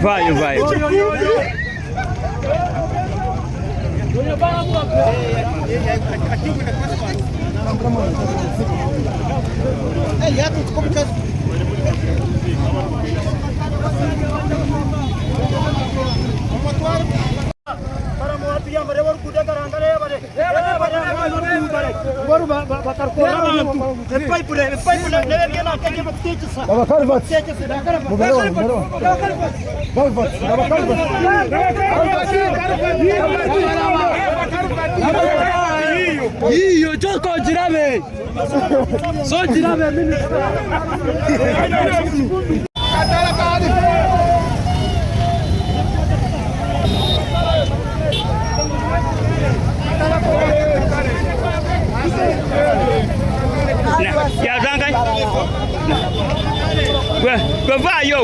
Vai, vai. Io gioco a girare. So girare mimi. Ya zangai. Gua vai yo.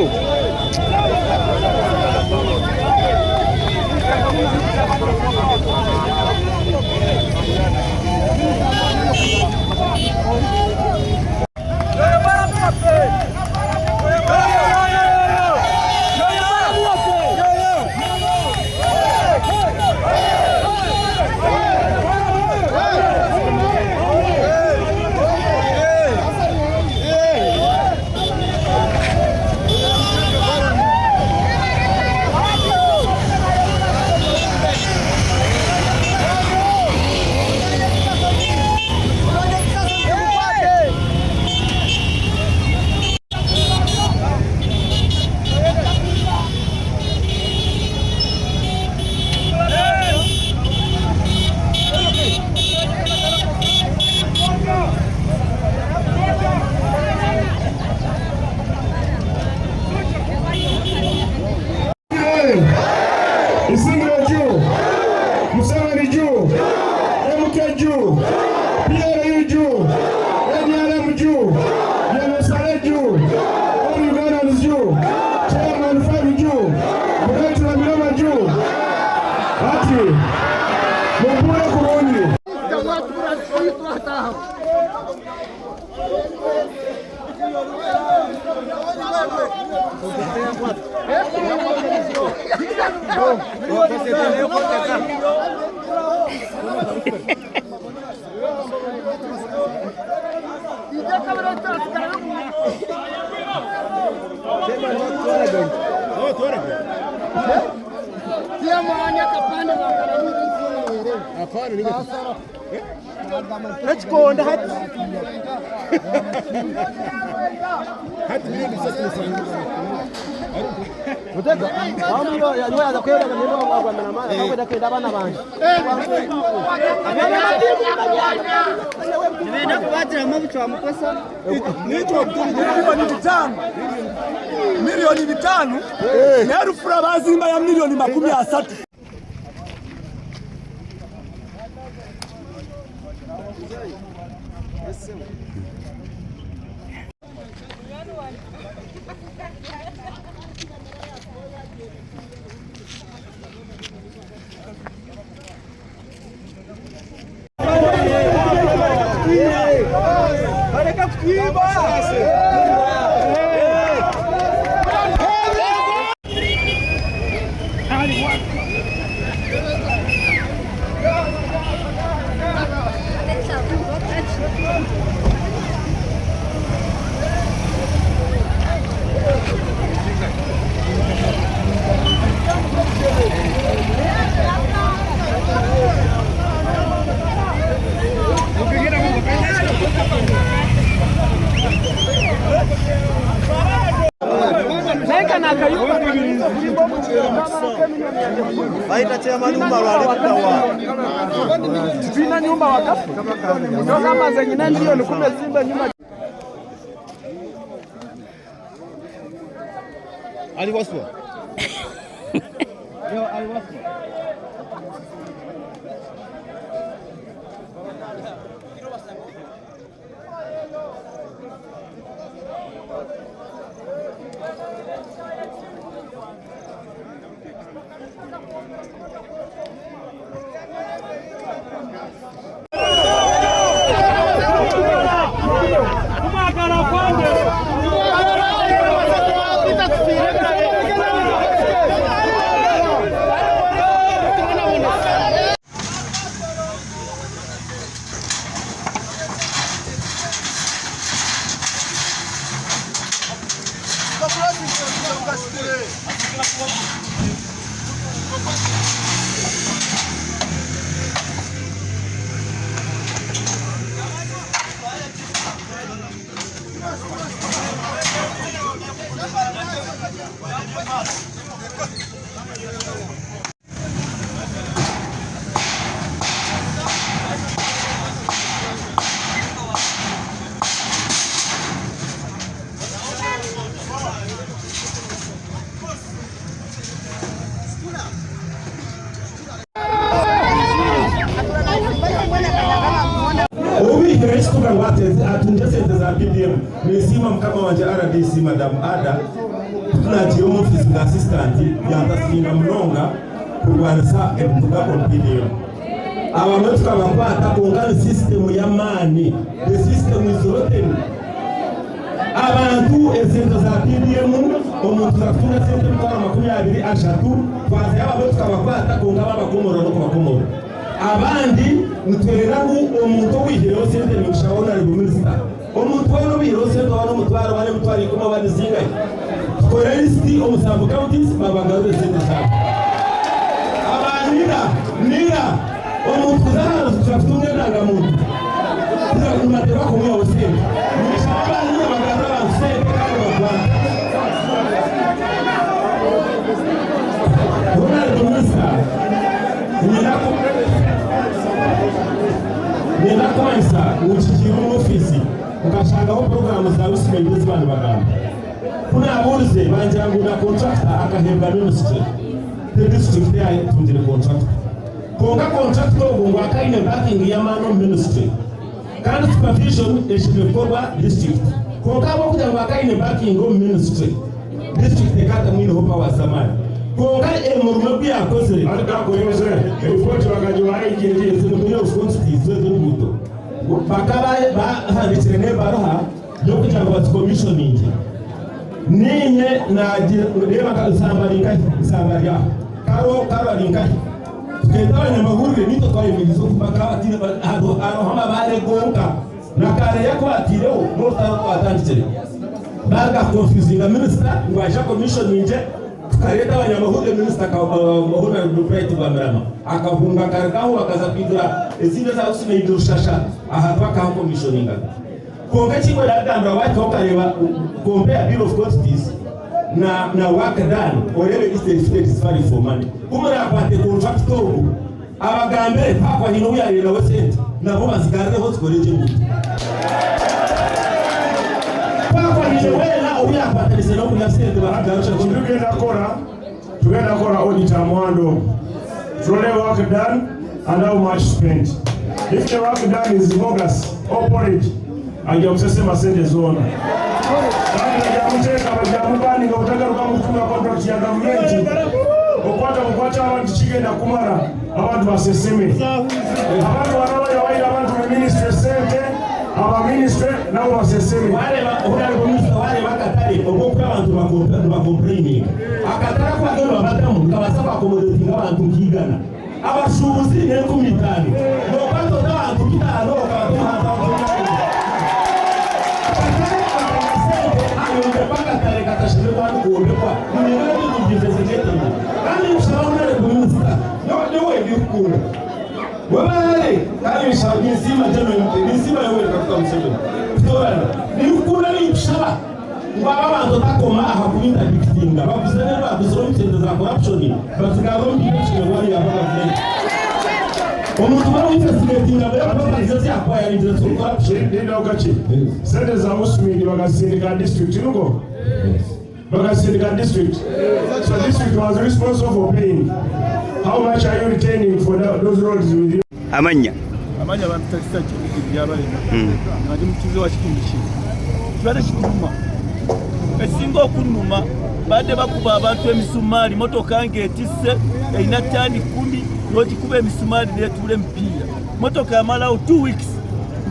Let's go on the hut. Milioni 5 nerufura bazimba ya milioni 30. Baita chama nyumba walikuwa Zina nyumba wakafu. Ndio kama zingine ndio nikume zimba nyumba. aliwaswa. Yo aliwaswa. atunjasente za PDM nisima mkama wanje RDC Madam Ada tunajiyo office nga assistant yantasinga mnonga kurwanisa ebutuga on PDM abantu tukabakwata kungana system ya mani the system is rotten abantu ezento za PDM omuntu zakuna sente mkama 23 twaze abantu tukabakwata kungana bakomoro no kubakomoro abandi mutwereraho omuntu wihiro sente nishabona ari guminisita omuntu wano bihiro sente wano mutwaro bane mutwari kuma bane zingaye korelisti omusambo counties babagaze sente cyane abanira nira omuntu zahano turafunge nanga muntu turakumate bakomwe obusente nishabana ni bagaza basente kandi bakwana bona ari guminisita nenda kwanza uchikira ofisi ukashangaho programu za usimamizi bana bagamba kuna abuze banjangu na contractor akahemba ministry the district there tundire contract konga contract ngo akaine backing ya mano ministry kandi supervision eshibekorwa district konga bokuja ngo akaine backing ngo ministry district ekata mwino hopa wa zamani konga emurume bya koze ariko yoze report bagajo ayigiriye zimwe responsibilities z'ubuto bakaba bahandikire ne baroha yo kugira ngo commissioning ninye naje reba kasambaringa sambaria karo ringa tukendanya mahurire nito kwa imizo kubaka atire ado hama bare gonka nakare yako atireo mota atandikire baga confusing minister ngwaje commissioning kareta abanyamahurire minister ka mahurire duprete bamerama akahunga kargaho akazapidura ezinde za usime idushasha ahatwaka commissioning konga chiko yagamba watu okareba compare bill of quantities na work done orebe is very for money kumara kwate contract togo abagambe pakwa hino yarira wesente nabo bazigarde ho zikoreje mutu pakwa hino wela uyakwate liseno kuya sente baragacha tugenda kora audit amwando trole work done and how much spent. If the work done is bogus or porridge ajya kusema sente zona jamuteka bajamubani ngotaka rukamufuna contract ya government okwata abantu kigenda kumara abantu baseseme abantu baraba yawaira abantu mu ministry sente aba ministry nabo baseseme wale bakatari obokwa abantu bakomplaining akatara kwa gero badamu kabasaba accommodate abantu kigana abashubuzi ne kumitani no abantu kitano kabatuha district. So district was responsible for paying. How much are you retaining for those roads with you? Amanya abantu taxi byabale ngadi mukizo wakikindishi twale kikuluma esingo okunuma bade bakuba abantu emisumali motoka ngetisse eina tani 10 loti kuba emisumali netule mpira motoka yamala 2 weeks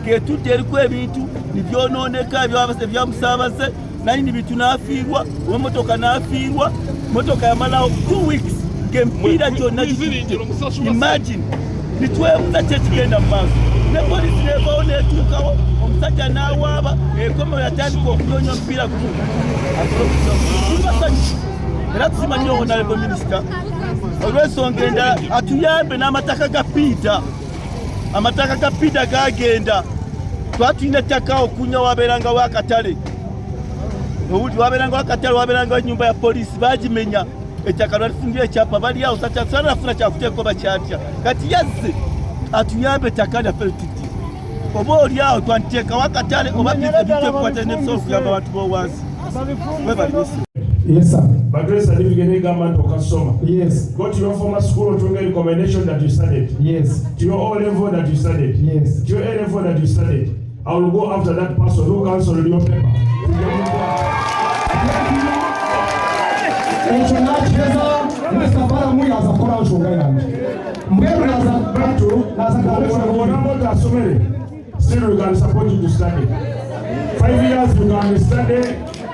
ngetute eriko ebintu nibyononeka byabase byamusabaze nani bitu nafiirwa motoka nafiirwa motoka yamala 2 weeks ngempira kyonna imagine nitwe mutachigenda mmaso ne polisi nevawo netuukawo omusajja n'awaaba ekomero yatandika okunoonya omupiira gumu tubasanyufu era tusimanyi honorable minisita olw'ensonga endala atuyambe n'amataka ga Peter. Amataka ga Peter gagenda twatulina ettaka okunya wabeerangawo akatale owuli wabeerangawo akatale wabeerangawo ennyumba ya polisi bagimenya ettaka lwalifungira ekyapa bali awo sanafuna kyakuteeko bakyatya kati yazze atuyambe ettaka lyaffe litudde oba oli awo twantekawo akatale oba ebitekwata n'ebisolo okuyamba abantu b'owansi webalibesi. Yes, sir. But grace certificate government or customer. Yes. Go to your former school to get recommendation that you studied. Yes. To your O level that you studied. Yes. To your A level that you studied. I will go after that person who cancelled your paper. Still, we can support you to study. 5 years you can study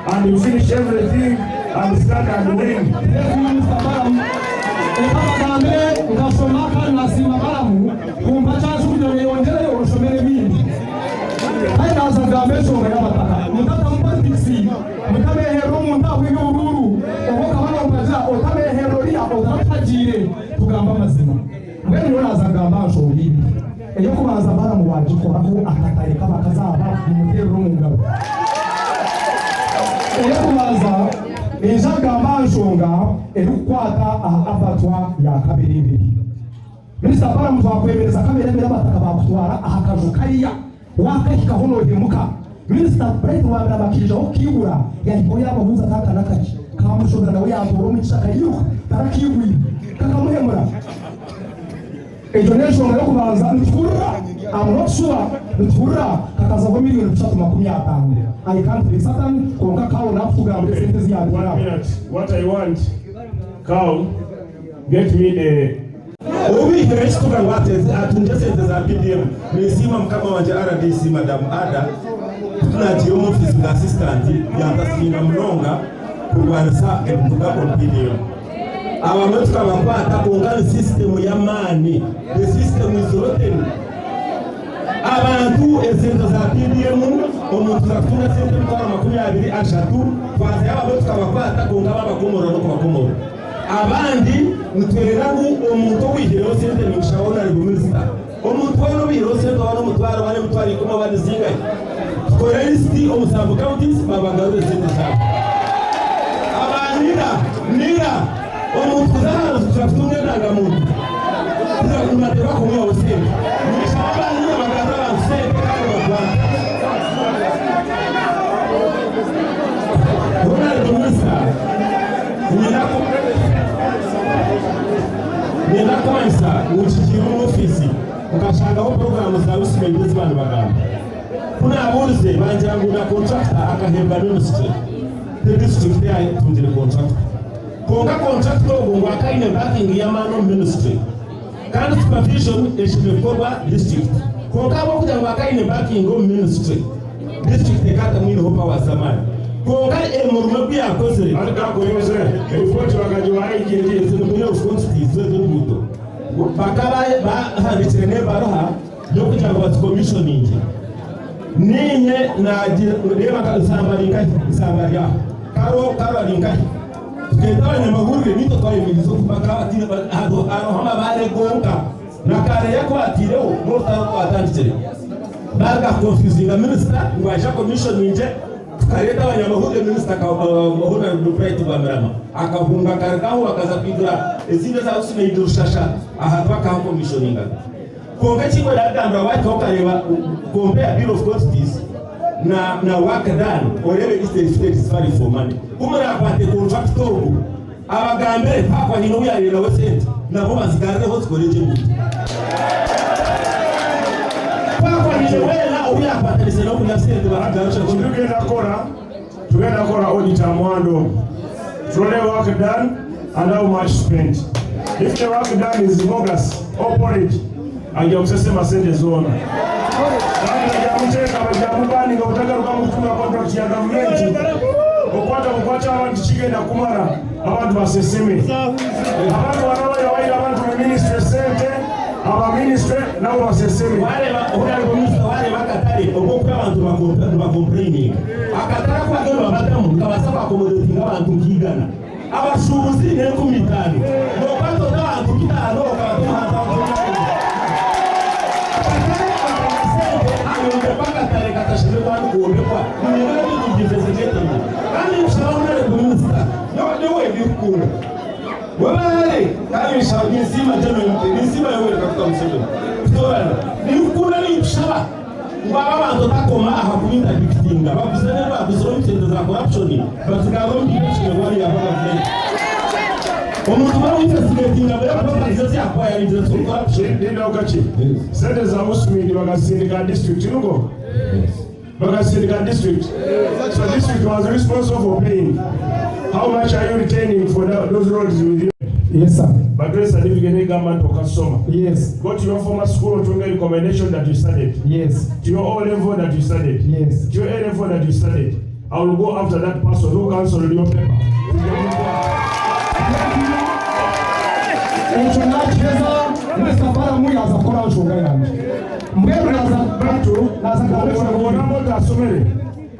and you finish everything and study and win. Eyo kubaza baramu wagikoraho akatareka bakazaba mumutero n'umugabo. Eyo kubaza ejagamba nshonga erukwata afatwa ya kabiri. Minisita baramu twakwemereza kabiri bataka bakutwara ahakajo kariya wakahika hono hemuka. Minisita Bright wabira bakirijaho kibura yahiko yabahuza takana kaki kamushobora nawe yatoro mu kishaka yiruka tarakigwi kakamuhemura. Ejoneshon yo kubanza ntura I'm not sure ntura kakaza ko miliyoni 350. I can't be certain konka kawo nafuga sente ziyandi. 1 minute. What I want, cow, get me the Obi hireshi kuka wate atunjese za PDM nisima mkama wanje RDC Madam Ada tunajiyo office assistant ya tasmina mnonga kurwanisa ebutuka on PDM. Our medical wakwata kungana system ya mani. The system is rotten. Abantu ezento za PDM omuntu zakuna sente mkama makumi abiri ashatu kwaze aba medical wakwata kungana bakomoro no bakomoro. Abandi mutwereraho omuntu wihiro sente mishawona ari minister. Omuntu wano wihiro sente wano mutwara bane mutwari kuma badizinga. Korelisti omusambu counties babangaruze sente zabo. Nira omuntu zaharo tutunge nanga muntu unateba kumwe oseme mshaba ni magara oseme kwa kwa ona domisa nina kwanza uchikiru ofisi ukashanga ho program za usimamizi bana bagamba kuna abuze banjangu na contractor akahemba ministry the district there tunjire contractor konga contract logo wakaine backing ya mano ministry kandi supervision eshimekorwa district konga bokuja wakaine backing go ministry district ekata mwino hopa wa zamani konga emurumwe bya kozere alika koyoze report wakajiwa IGD zino responsibilities zeduto bakaba ba habitene baraha yokuja wa commissioning ninye na lema sambari karo linkai ketawa ni mahuri mito kwa imizo kubaka atire hama bale gonka na kare yako atireo mota kwa atantire baga confusing minister ngwaje commission nje kareta abanyamahuri minister ka mahuri no pride bamerama akahunga karikaho akaza kwidura ezinde za usine idurushasha ahatwaka commissioninga konga chiko dagamba watu okareba compare bill of quantities na work done already is very for money kumara apate contract togo abagambe pakwa hino uyarira wesente nabo bazigarire ho zikoreje mutu pakwa hino wela uyapate liseno kuya sente baragarusha tugenda kora auditor mwando trolley work done and how much spent. If the work done is bogus or porridge angeusese masende zona muteka bajamubani ngotagaruka mutuma contract ya government okwata abantu kigenda kumara abantu baseseme abantu barabayo abantu ministry center aba ministry nabo baseseme wale bakatari obuko abantu bakomplaining akatara kwa gero abadamu kabasaba akomodating abantu nkigana abashubuzi n'enkumitani n'obato n'abantu kitano kabatuhata bakatari katashire abantu kuombekwa n'ibintu by'investigation kandi nshaona minister niwe bikuru wale kama shauri nzima tena nzima yao katika msemo tona ni ukuna ni mshaba ngaba abantu takoma ahakuminda bikitinga babuzane babuzoro mtendo za corruption bazigabo ndikishwe wali ya baba vile omuntu bari investigating ababa bazizi akwa ya interest corruption ndio gachi sende za usumindi bagasindika district nuko bagasindika district so district was responsible for paying. How much are you retaining for those roads with you? Yes, sir. But grace certificate government or customer. Yes. Go to your former school to get recommendation that you studied. Yes. To your O level that you studied. Yes. To your A level that you studied. I will go after that person who cancel your paper.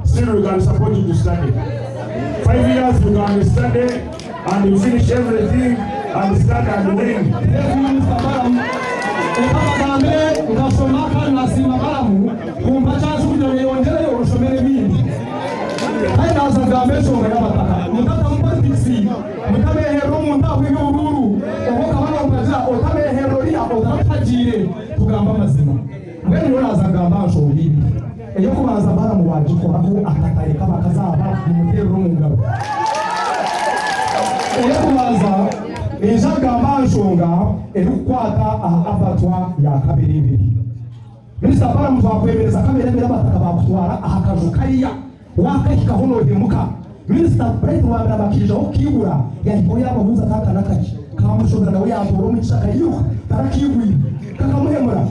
Still we can support you to study. 5 years you can study and you finish everything and study and win. Eyo kubaza baramu wagikoraho akatareka bakazaba mu mutero w'umugabo. Eyo kubaza ejagamba nshonga erukwata afatwa ya kabiri. Minister baramu twakwemereza kabiri bataka bakutwara ahakajo kariya wakahika hono hemuka. Minister Bright wabira bakija okibura yahiko yabahuza takana kaki kamushobora nawe yamboro mu chaka yuko tarakigwi kakamuhemura.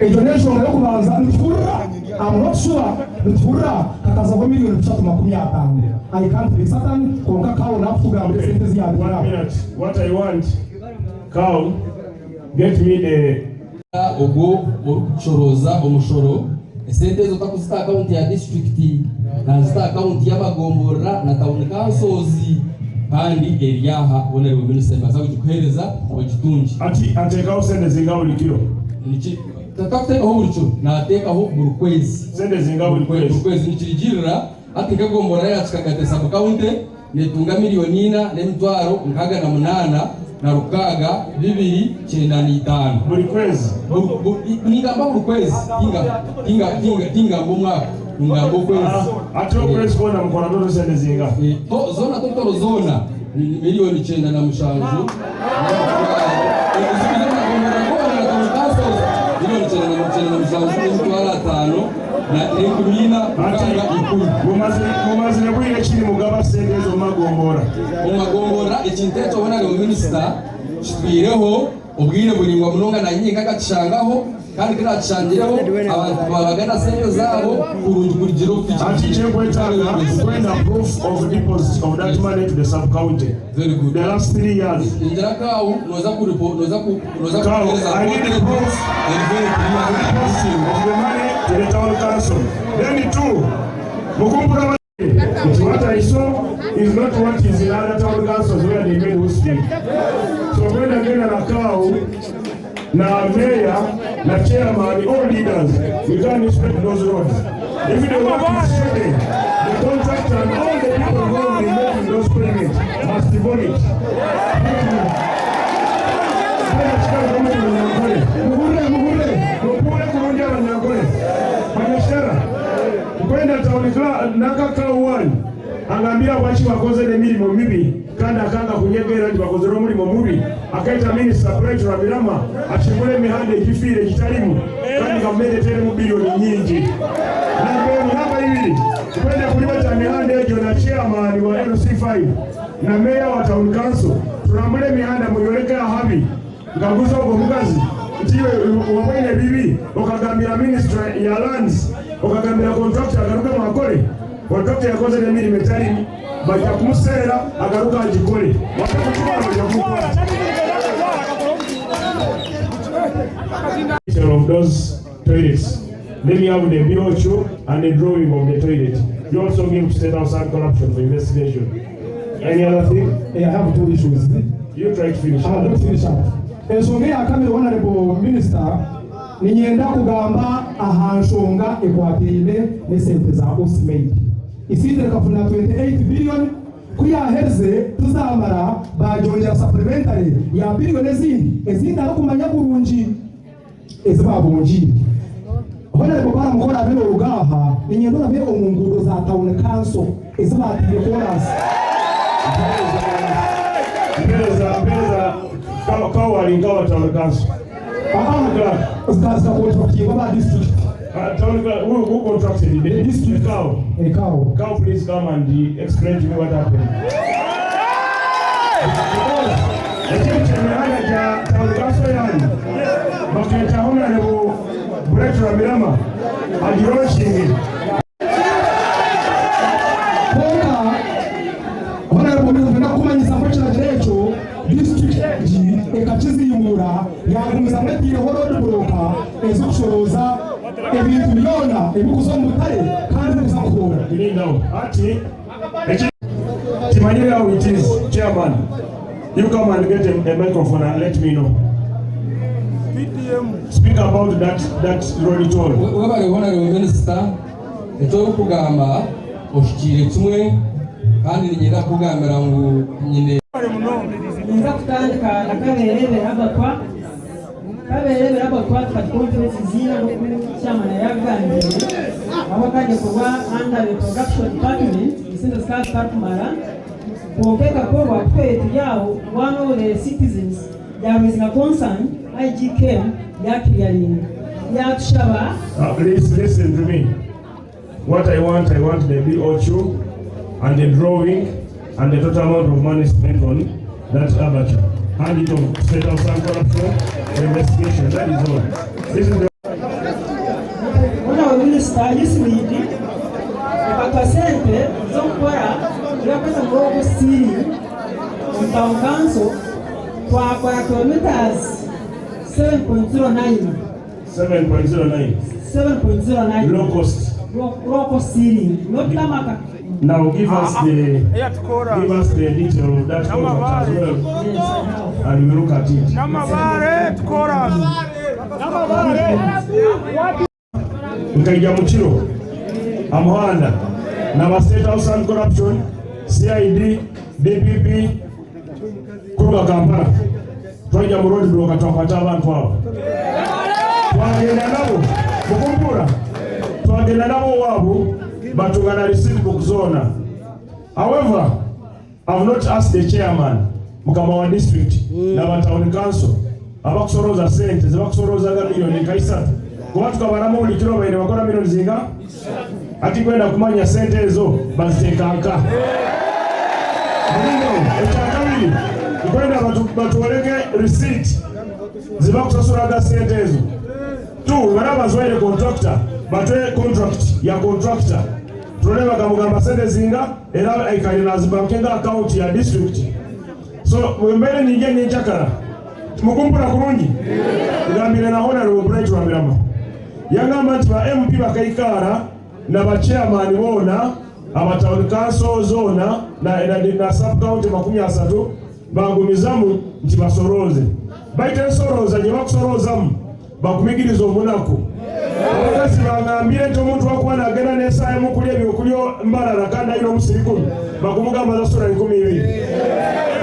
Donation yo kubanza ntura I'm not sure ntura kakaza kwa milioni 350. I can't be certain konka kawo na kugamba sentence ya 1 minute. What I want cow get me the ogo oruchoroza omushoro sente zo takusta account ya district na zita account ya bagombora na town councils kandi eriyaha onere minister bazaje kuhereza ogitunji ati kawo sente zingawo likiro nichi tatafute aho buricho nateka aho buri kwezi sende zinga buri kwezi nikirigirira ati kagombora yachikagate sub account netunga milioni 4 n'emitwaro nkaga na 8 na rukaga 295 buri kwezi ningamba buri kwezi tinga mwaka ngambo kwezi ati kwezi kona mkora ndo sende zinga zona totoro zona milioni 9 na mshanju mumazire bwire kiri mugaba sengezo magombora ikinteto bona le minister kitwireho ubwire buringwa munonga na nyinga gatishangaho kandi kirachangireho abantu babagana senyo zabo kurungi kurigiro ati kwenda proof of deposit of that money to the sub county. Very good. The last 3 years injira kawo noza ku I need the proof of the money to the town council. Then two mukumpura what I saw is not what is in other town councils where they made hosting. So when again na cow na mayor na chairman, all leaders, we can't inspect those roads. If the work is shady, the contractor and all the people involved in making those payments must devote it. Angambia wachi wakoze ne milimo mibi kandi akanga kunyegera ndi bakozero mulimo mubi akaita minister Bright Rabirama ashimule mihande kifire kitalimu kandi kamende tere mu bilioni nyingi na hapa hivi kwenda kulibata mihande ejo na chairman wa LC5 na mayor wa town council tunamule mihanda muyoleka habi ngaguza uko mukazi ndiwe wabene bibi okagambira ministry ya lands okagambira contractor agaruka mwakole contractor yakoze ne milimo etali bajja kumusera agaruka agikole wakakutuba bajja kukora of those toilets. Then you have the BOQ and the drawing of the toilet. You also give State House and corruption for investigation. Any other thing? I have 2 issues. You try to finish. I will finish up. Ensonga ya kabiri, Honorable Minister, ninyenda kugamba ahanshonga ekwatine ne sente za Osmate. Isindire kafuna 28 billion kuyaheze tuzamara bajongera supplementary ya billion ezindi akumanya kurungi ezibabungi. Honorable Bara mukora abero rugaha ninyenda nabe omungudo za town council ezibatire chorus. Mbeza kawa walingawa town council. Ustaz contract baba district. Who contracted the district cow? Cow, please come and explain to me what happened. Town council yani. Baketa Honorable Brett Ramirama ajiroshing. Ekachizimura yagumiza mwetire horo duburuka ezukushoroza ebintu byona ebikuzo mutare kandi bizakura now ati timanyire how it is. Chairman, you come and get a microphone and let me know. Speak about that road toll. Wabari Honorable Minister, eto kugamba oshikire kimwe kandi ninyira kugambira ngo nyine nza kutandika na kaberebe abatwa kati conference zina n'okukyama naye agambye aho kajja kuba under the production department isente zikakumala kwokekako bwatwetu yawo one of the citizens there is a concern IGK yakiriyalinga yakushaba. Please listen to me. What I want the BOQ and the drawing and the total amount of money spent on that abattoir. Hand it over. State House and corruption investigation. That is all. This is the Honorable Minister, yisimidi ekakasente zokukora yakweza ngoku siri on town council kwa kilometers 7.09 low cost. Local ceiling, not tamaka. Now give us the detail of that contract as well, and we look at it. Nkaija Muchiro, Amuhanda, Nava State House and Corruption, CID, DPP, Kuruga Kampala, Twaija Murodi Bloka Twapata abantu abo. Twagenda nabo, mukumpura, twagenda nabo wabo, batugana receipt book zona. However, I've not asked the chairman, Mukama wa district, na town council, abakusoroza sente, zibakusoroza milioni kaisa. Kuba tukabaramu buli kiro baine bakora milioni zinga, ati kwenda kumanya sente ezo bazitekanka. Ekyakabiri, kwenda batuwoleke receipt, zibakusasulaga sente ezo. Tu, barabazwaire contractor, batwe contract ya contractor. Tuleba kamugamba sente zinga era aikalira zibankenga account ya district. So mwembele ninge nyenchakara mukumpura kurungi ngambire na Honorable Brett Ramirama yangamba nti ba MP bakaikara na ba chairman bona aba town council zona na sub county 30 bagumizamu nti basoroze baite soroza je bakusorozamu bakumigiriza omunako abakasi bangambire nti omuntu wakuba agenda n'essaawa emu kulya ebyokulya mbalala kandi alina omusirikumi bakumugamba zasula 12.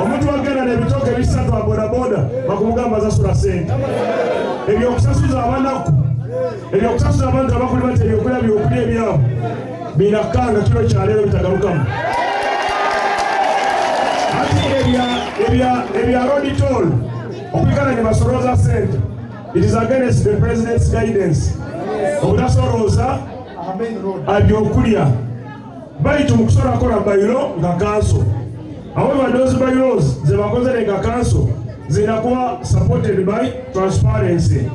Omuntu wagenda n'ebitooke bisatu abodaboda bakumugamba zasula sente. Ebyokusasuza abanaku, ebyokusasuza abantu abakuli bati ebyokulya byokulya ebyabo binakanga kiro kyaleero bitagalukamu. Ati ebya road toll okwikala ne basoroza sente. It is against the president's guidance. Obutasoroza abyokulya baitu mukusora kora bayiro nga council. However, those bylaws zibakoze nga council zinakuwa supported by transparency.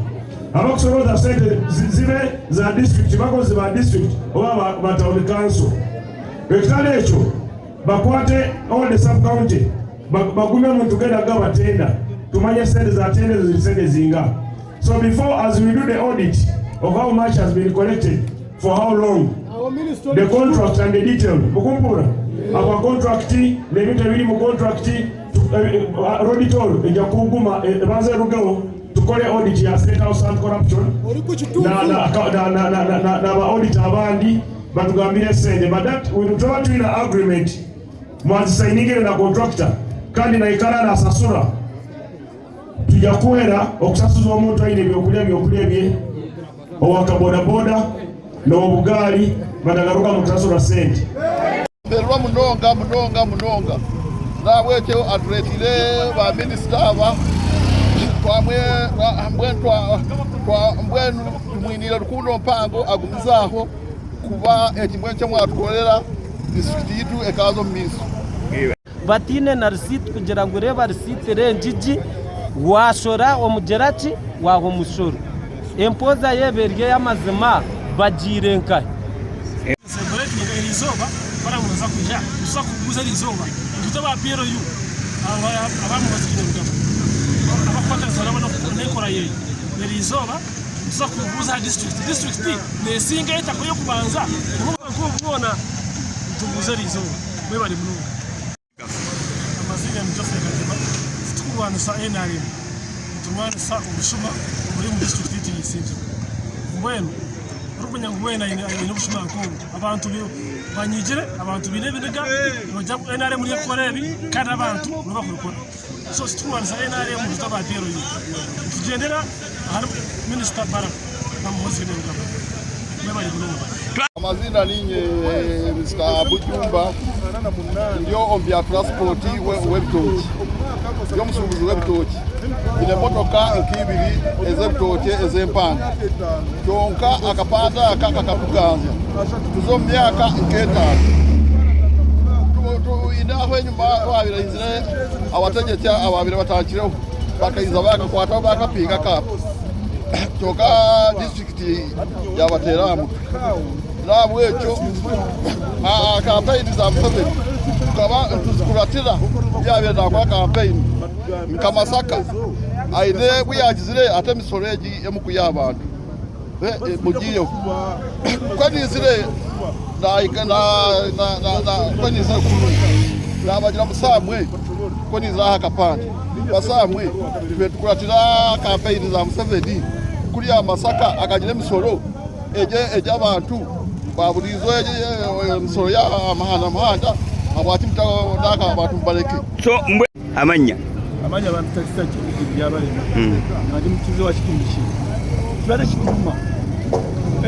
Abakusoroza sente zibe za district bakoze ba district oba ba town council. Ekitale ekyo bakwate all the sub county bagume muntu genda gabatenda tumanye sente za tende zisende zinga. So before, as we do the audit of how much has been collected, for how long, the contract and the detail, mukumpura, our contract, the meter mu contract, auditor, eja kuguma, banze rugeo, tukole audit ya State House and corruption, na audit abandi, batugambire sende, but that we will try to in an agreement, mwazisainigire na contractor, kandi na ikala na sasura, tujakuera, okusasuza omuntu aine byokulya bye, owakabodaboda, n'obugaali badagaruka mu tasura sente. Berwa munonga nabwekyo atretire ba minister aba mbwenu tumwinira rukundo mpango agumizaho kuba ekimwe cyo mwatukolera district yitu ekazo miso batine na receipt kugira ngo reba receipt renjiji washora omugerachi waho musoro empoza yeberye y'amazima bajirenka izoba baramuza kuja usa kuguza izoba tutaba Piero yu abamu bazikira abafata zaraba no nekora ye izoba usa kuguza district ne singa itakoyo kubanza kubona tuguza izoba mwe bari muno amazina mjose kadema tukubana sa enari tumwana sa ubushuma muri mu district yisinje mbwenu rukunya ngwena ine ubushuma nkuru abantu banyigire abantu binebinega bajya enare muri korebi kandi abantu n'abakora so situwanza enare mu bitaba Piero yu tugendera hari minister bara na muzine ngaba mebali muno amazina ninye Mr. Bujumba ndio ombya transport webtoki ndio musubuzi webtoki ile motoka nkibiri ezebtoki ezempanga tonka akapanda akakatuganza tuzo myaka nketa inaho nyuma wabira izire abategeka ababira batakireho bakayiza bakakwata bakapiga kapo toka district yabateramu nabwekyo campaign za mfabiri kaba tukuratira byabera kwa campaign mkamasaka aide buyagizire atemisoreji emukuya abantu mugiyo kwani zire kwani zire kulu nabagira musamwe kwani za kapande basamwe tukuratira campaign za mfabiri kuri amasaka akagire misoro eje abantu baburizo emisoro ya mahanda abati mutaka abantu mbaleke so mbwe amanya abantu takisa byabale kandi mukize washikimbishye twara shikuma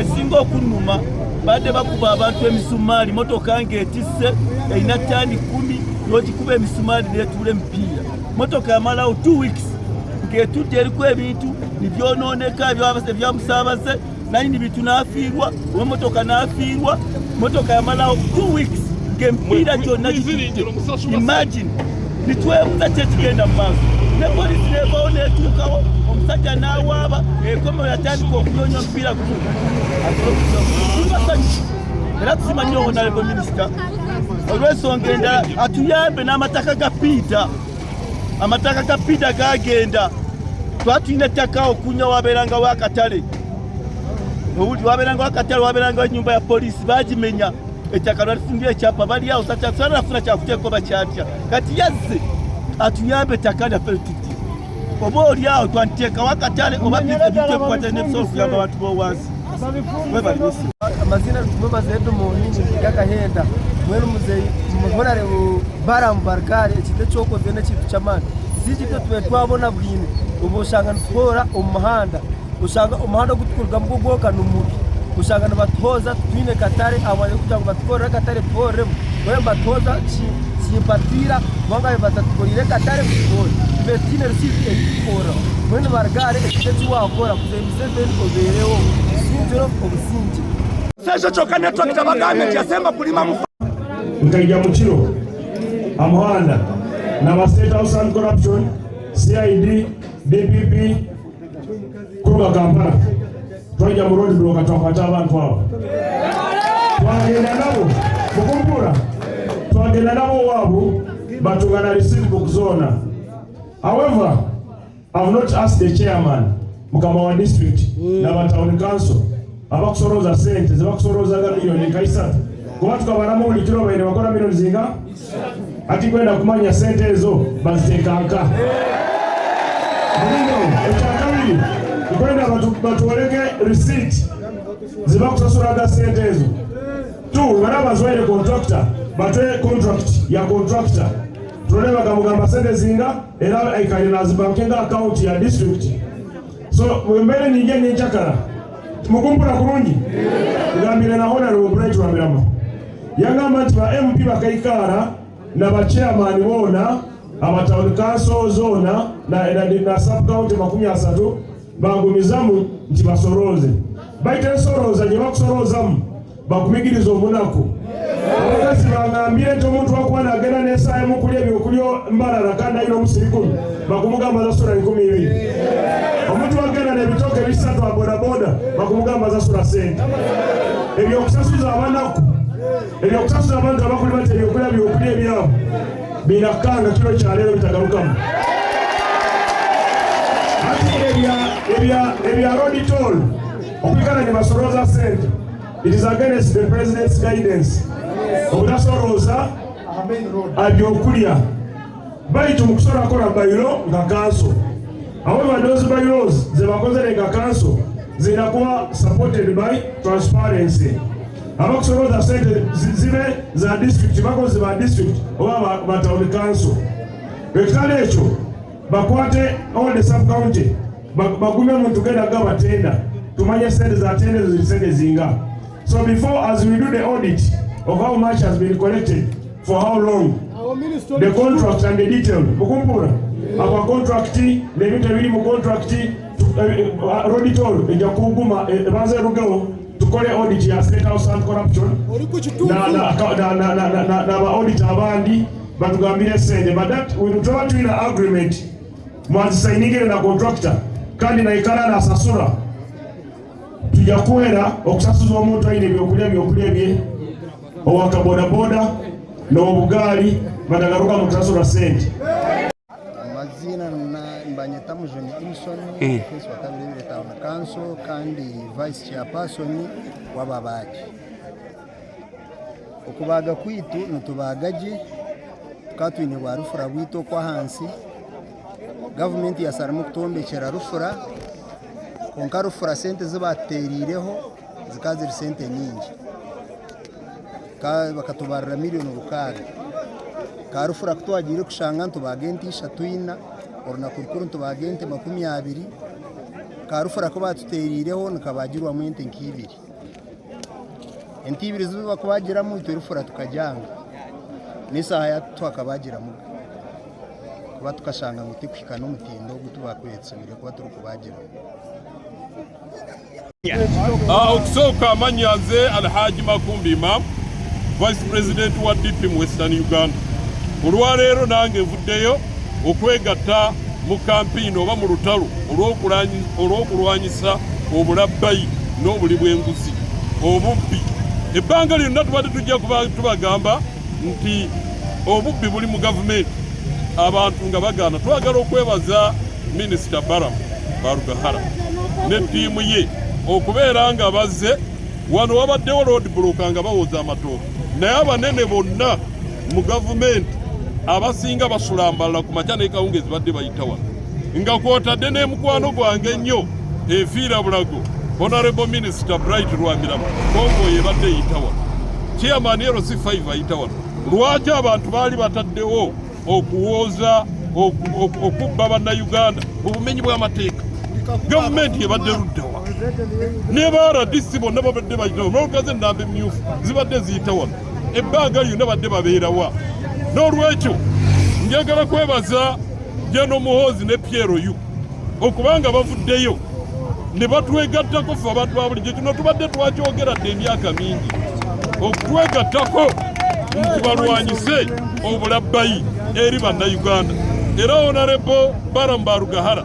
esingo kunuma bade bakuba abantu emisumali motoka ngetisse ina tani 10 loti kuba emisumali letule mpira motoka yamala 2 weeks ngetuje liko ebintu nibyononeka byabase byamusabaze nani bitu nafirwa motoka nafirwa motoka yamala 2 weeks ngempira cyonna imagine nitwe mutategenda maso ne police lebo netukawo omusajja nawaba ekomo yatandika okunyonya mpira ku era tusimanyi honorable minister olw'ensonga endala atuyambe n'amataka ga Peter gagenda twatuyina ettaka okunya wabeeranga wakatale owuli wabeeranga wakatale wabeeranga ennyumba ya polisi bagimenya ettaka lwalifungira ekyapa bali awo satanafuna kyakuteeko bakyatya kati yazze atuyambe ettaka lyaffe tuti oba oli awo twanteeka wakatale oba ebitekwata n'ebisolo kuyamba abantu b'owansi amazina tumebaza Edmond gakahenda mwenu muzeyi mubonare baramu barkari ekite cyokoze n'ekintu cy'amani zikite twe twabona bwine ubu ushanga ntwora umuhanda usanga umuhanda gutukurwa mu gwoka n'umubi usanga nabatoza twine katare abanye kugira ngo batwora katare porem we batoza simpatira banga batatukorire katare porem betine risite ikora mwenu barkari ekite cy'wakora kuzemiseve obereho sinjoro obusinji sasa choka network tabagame cyasema kulima mkaija mukiro amuhanda na State House and corruption CID DPP kuruga Kampala twaja mu road block atwafata abantu abo twagenda nabo mukumpura twagenda nabo wabo batugana receipt book zona. However, I have not asked the chairman mukama wa district na town council abakusoroza sente zibakusoroza milioni kaisatu kuba tukabaramu buli kiro baine bakora milioni zinga ati kwenda kumanya sente ezo bazitekanka ekyakabiri kwenda batuwoleke receipt zibakusasulaga sente ezo tu baraba zwaire contractor batwe contract ya contractor tulole bakamugamba sente zinga era aikali nazibankenga account ya district so mwembele ninge nyenchakala mukumpula kurungi ngambire na honorable Bright Wambirama yangamba nti ba MP bakaikara na ba chairman bona aba town council zona na sub county 30 bagumizamu nti basoroze baite soroza je bakusorozamu bakumigiriza omunako abakazi bangambire nti omuntu wakwana agenda n'esaawa emu kulya ebyokulya mbalala kandi ayina omusirikumi bakumugamba zasula 12 omuntu wagenda n'ebitooke bisatu abodaboda bakumugamba zasula sente ebyokusasuza abanaku ebyokusasuza abantu abakuli bati ebyokulya byokulya ebyabo binakanga kiro kyaleero bitagalukamu ati ebya road toll okwikala ne basoroza sente. It is against the president's guidance. Obudasoroza abyokulya baitu mukusora kola bayiro nga council. However, those bylaws zebakoze nga council zinakuwa supported by transparency. Abakusoroza sente zibe za district bakoze ba district oba ba town council. Ekitale ekyo bakwate all the sub county bagume muntu genda gabatenda tumanye sente za tende zisende zinga. So before, as we do the audit of how much has been collected, for how long, the contract and the detail, mukumpura, our contract, the meter mu contract, road toll, in Jakuguma, Banze Rugao, to call the audit ya State House and corruption, na audit abandi, but Gambia said, but that we will try to in an agreement, mwazi signing na contractor, kandi na ikala na sasura, tujakwera okusasuza omuntu ayine byokulya bye owakabodaboda n'obugaali badagaruka mu kusasula sente. Amazina mbanyeta Mujoni Imson, Office wa Kabiribiri Town Council kandi Vice Chairperson w'ababaji. Okubaga kwitu nitubagaji tukatwine bwa rufura bwito kwa hansi government yasaramu kutombekera rufura konka rufura sente zibaterireho zikazira sente nyingi bakatubarira miliyoni rukaga ka rufura kutwagire kushanga ntubagenti 3 oruna kurukuru ntubagenti 20 ka rufura ko batuterireho nikabagirwa mu ente nkibiri entibiri ziba kubagira mu rufura tukajanga nisa haya twakabagira mu kuba tukashanga mutikika n'umutindo gutubakwetse mire kuba turi kubagira. Okusoka amanyanze Alhaji Makumbi Imam, Vice President wa DP mu Western Uganda. Olwaleero nange nvuddeyo okwegatta mu kampeyini oba mu lutalo olw'okulwanyisa obulabbayi n'obuli bw'enguzi obubbi. Ebbanga lyonna tubadde tujja kuba tubagamba nti obubbi buli mu gavumenti abantu nga bagana. Twagala okwebaza Minisita Barugahara ne ttiimu ye okubeera nga bazze wano wabaddewo road block nga bawoza amatooke, naye abanene bonna mu gavumenti abasinga basulambala ku makya n'ekawungezi badde bayita wano nga kwotadde n'emukwano gwange ennyo efiira bulago Honorable Minister Bright Wambirama Kongoye badde eyita wano, Chairman LC5 ayita wano. Lwaki abantu baali bataddewo okuwooza okubba bannayuganda obumenyi bw'amateeka? Gavumenti ebadde luddawa ne RDC bonna babadde bayitawo n'olukaze ennamba emmyufu zibadde ziyita wano, ebbanga lyonna badde babeerawa. N'olwekyo njagala kwebaza Jeno Muhoozi ne Piero Yu okubanga bavuddeyo ne batwegattako ffe abantu ba bulijjo. Kino tubadde twakyogeradde emyaka mingi, okutwegattako nti balwanyise obulabbayi eri bannayuganda. Era Honorable Barugahara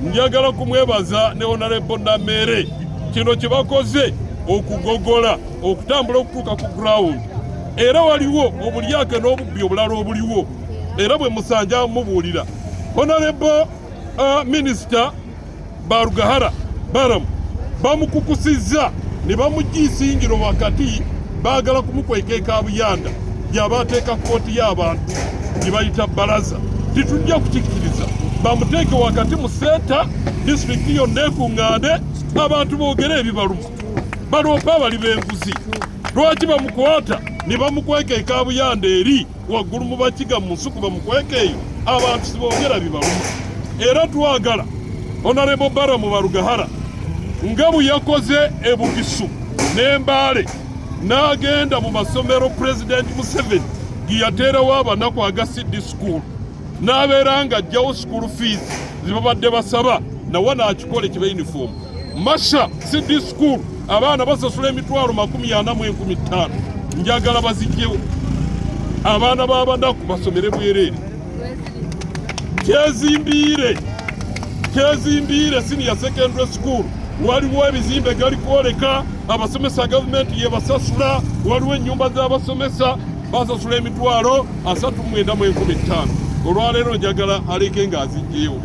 njagala kumwebaza ne Honorable Namere kino kye bakoze okugogola okutambula okutuuka ku ground. Era waliwo obulyake n'obubbi obulala obuliwo, era bwe musanja mubuulira. Honorable Minister Barugahara Baramu bamukukusizza ne bamugiisingiro wakati baagala kumukweka kabuyanda yabateeka kooti y'abantu gye bayita balaza. Titujja kukikkiriza bamuteeke wakati mu seeta disitulikiti yonna ekuŋŋaane abantu boogere ebibaluma baloopa abali b'enguzi. Lwaki bamukwata ne bamukweka ekabuyanda eri waggulu mu bakiga mu nsuku bamukweka eyo abantu siboogera bibaluma. Era twagala Honorable Baramu Barugahara nga bwe yakoze e Bugisu n'Embaale n'agenda mu masomero President Museveni ge yateerawo abanaku aga CD school n'abeera ng'aggyawo school fees ze babadde basaba nawe n'akikola kiba uniform. Masha CD school abaana basasula emitwalo 40,015 njagala bazigyewo abaana b'abanaku basomere bwereere. Kyezimbiire senior secondary school waliwo ebizimbe gali kwoleka abasomesa gavumenti ye basasula, waliwo ennyumba z'abasomesa basasula emitwalo 39,015. Olwaleero njagala aleke ng'azigyewo.